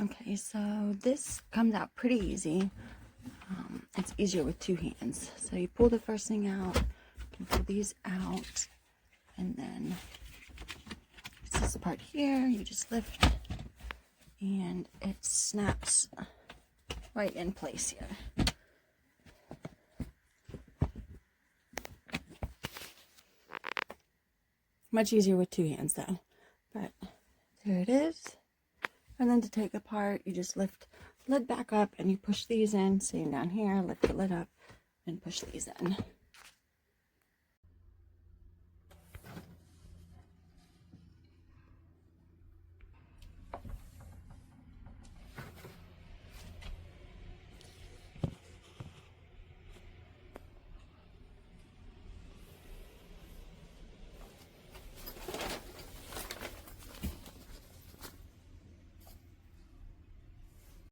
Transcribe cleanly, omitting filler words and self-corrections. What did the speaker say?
Okay, so this comes out pretty easy. It's easier with two hands. So you pull the first thing out, you can pull these out, and then it's this part here, you just lift, and it snaps right in place here. Much easier with two hands though, but there it is. And then to take apart, you just lift the lid back up and you push these in, same down here, lift the lid up and push these in.